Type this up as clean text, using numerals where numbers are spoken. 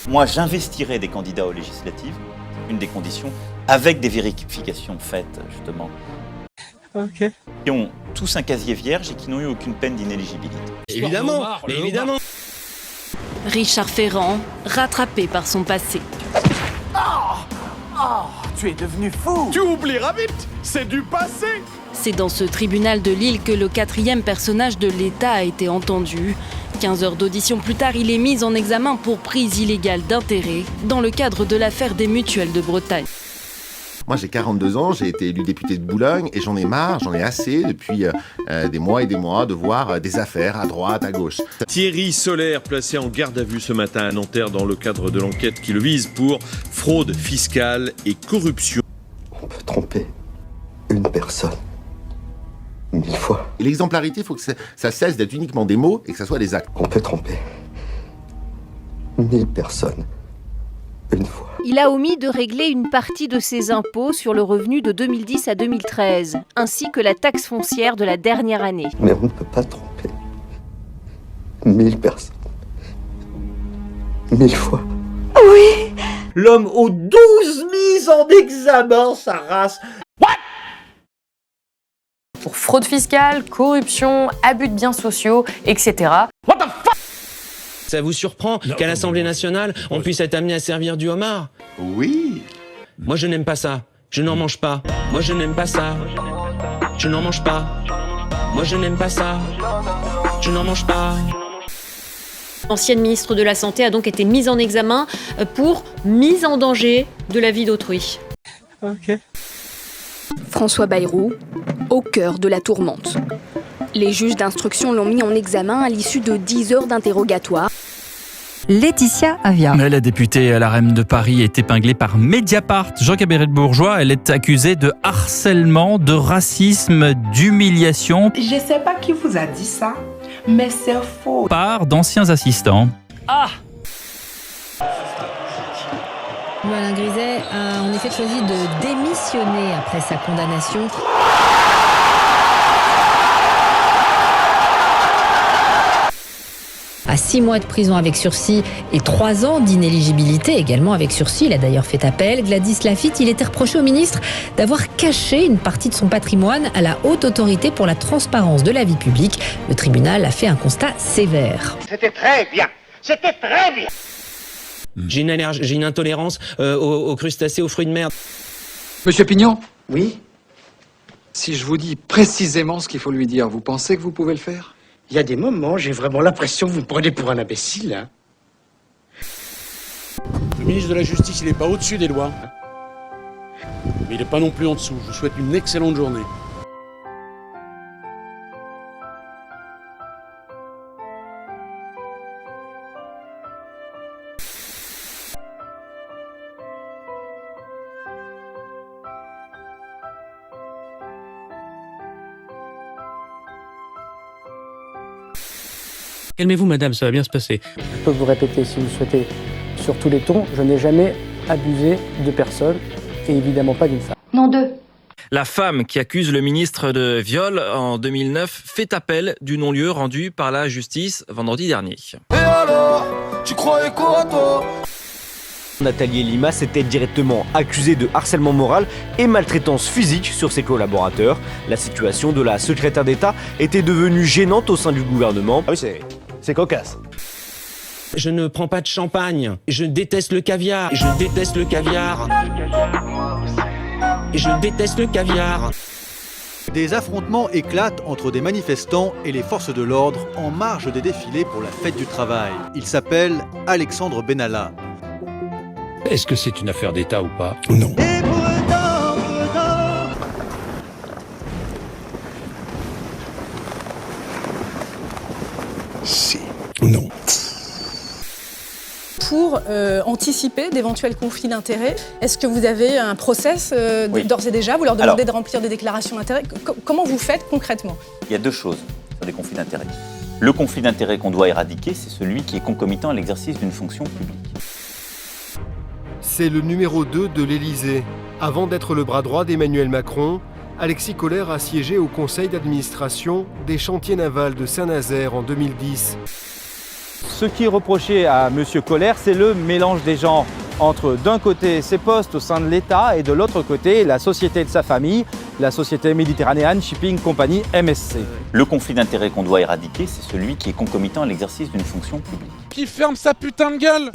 Moi, j'investirai des candidats aux législatives, une des conditions, avec des vérifications faites, justement, qui ont tous un casier vierge et qui n'ont eu aucune peine d'inéligibilité. Évidemment, mais évidemment. Richard Ferrand, rattrapé par son passé. Tu es devenu fou! Tu oublieras vite, c'est du passé. C'est dans ce tribunal de Lille que le 4e personnage de l'État a été entendu. 15 heures d'audition plus tard, il est mis en examen pour prise illégale d'intérêt dans le cadre de l'affaire des mutuelles de Bretagne. Moi j'ai 42 ans, j'ai été élu député de Boulogne et j'en ai marre, j'en ai assez depuis des mois et des mois de voir des affaires à droite, à gauche. Thierry Solaire, placé en garde à vue ce matin à Nanterre dans le cadre de l'enquête qui le vise pour fraude fiscale et corruption. On peut tromper une personne 1000 fois. Et l'exemplarité, il faut que ça cesse d'être uniquement des mots et que ça soit des actes. On peut tromper 1000 personnes une fois. Il a omis de régler une partie de ses impôts sur le revenu de 2010 à 2013, ainsi que la taxe foncière de la dernière année. Mais on ne peut pas tromper 1000 personnes 1000 fois. Oui. L'homme aux 12 mises en examen, sa race. Pour fraude fiscale, corruption, abus de biens sociaux, etc. Ça vous surprend qu'à l'Assemblée nationale, on puisse être amené à servir du homard? Oui. Moi je n'aime pas ça. Je n'en mange pas. Moi je n'aime pas ça. Je n'en mange pas. Moi je n'aime pas ça. Je n'en mange pas. L'ancienne ministre de la Santé a donc été mise en examen pour mise en danger de la vie d'autrui. François Bayrou, au cœur de la tourmente. Les juges d'instruction l'ont mis en examen à l'issue de 10 heures d'interrogatoire. Laetitia Avia. La députée à l'AREM de Paris est épinglée par Mediapart. Jean-Gabriel Bourgeois, elle est accusée de harcèlement, de racisme, d'humiliation. Je ne sais pas qui vous a dit ça, mais c'est faux. Par d'anciens assistants. Alain Griset a en effet choisi de démissionner après sa condamnation. À 6 mois de prison avec sursis et 3 ans d'inéligibilité également avec sursis. Il a d'ailleurs fait appel. Gladys Lafitte, il était reproché au ministre d'avoir caché une partie de son patrimoine à la Haute Autorité pour la transparence de la vie publique. Le tribunal a fait un constat sévère. C'était très bien! C'était très bien! J'ai une allergie, j'ai une intolérance aux crustacés, aux fruits de mer. Monsieur Pignon? Oui. Si je vous dis précisément ce qu'il faut lui dire, vous pensez que vous pouvez le faire? Il y a des moments, j'ai vraiment l'impression que vous me prenez pour un imbécile. Hein. Le ministre de la Justice, il n'est pas au-dessus des lois. Mais il n'est pas non plus en dessous. Je vous souhaite une excellente journée. Calmez-vous madame, ça va bien se passer. Je peux vous répéter si vous le souhaitez sur tous les tons, je n'ai jamais abusé de personne et évidemment pas d'une femme. Non, deux. La femme qui accuse le ministre de viol en 2009 fait appel du non-lieu rendu par la justice vendredi dernier. Et alors, tu croyais quoi toi? Nathalie Elimas était directement accusée de harcèlement moral et maltraitance physique sur ses collaborateurs. La situation de la secrétaire d'État était devenue gênante au sein du gouvernement. Ah oui, c'est cocasse. Je ne prends pas de champagne. Je déteste le caviar. Je déteste le caviar. Je déteste le caviar. Des affrontements éclatent entre des manifestants et les forces de l'ordre en marge des défilés pour la fête du travail. Il s'appelle Alexandre Benalla. Est-ce que c'est une affaire d'État ou pas? Non. Si. Non. Pour anticiper d'éventuels conflits d'intérêts, est-ce que vous avez un process d'ores et déjà? Vous leur demandez de remplir des déclarations d'intérêts? Comment vous faites concrètement? Il y a deux choses sur les conflits d'intérêts. Le conflit d'intérêts qu'on doit éradiquer, c'est celui qui est concomitant à l'exercice d'une fonction publique. C'est le numéro 2 de l'Élysée. Avant d'être le bras droit d'Emmanuel Macron, Alexis Kohler a siégé au conseil d'administration des chantiers navals de Saint-Nazaire en 2010. Ce qui est reproché à M. Kohler, c'est le mélange des genres entre d'un côté ses postes au sein de l'État et de l'autre côté la société de sa famille, la société Mediterranean Shipping Company MSC. Le conflit d'intérêts qu'on doit éradiquer, c'est celui qui est concomitant à l'exercice d'une fonction publique. Qui ferme sa putain de gueule!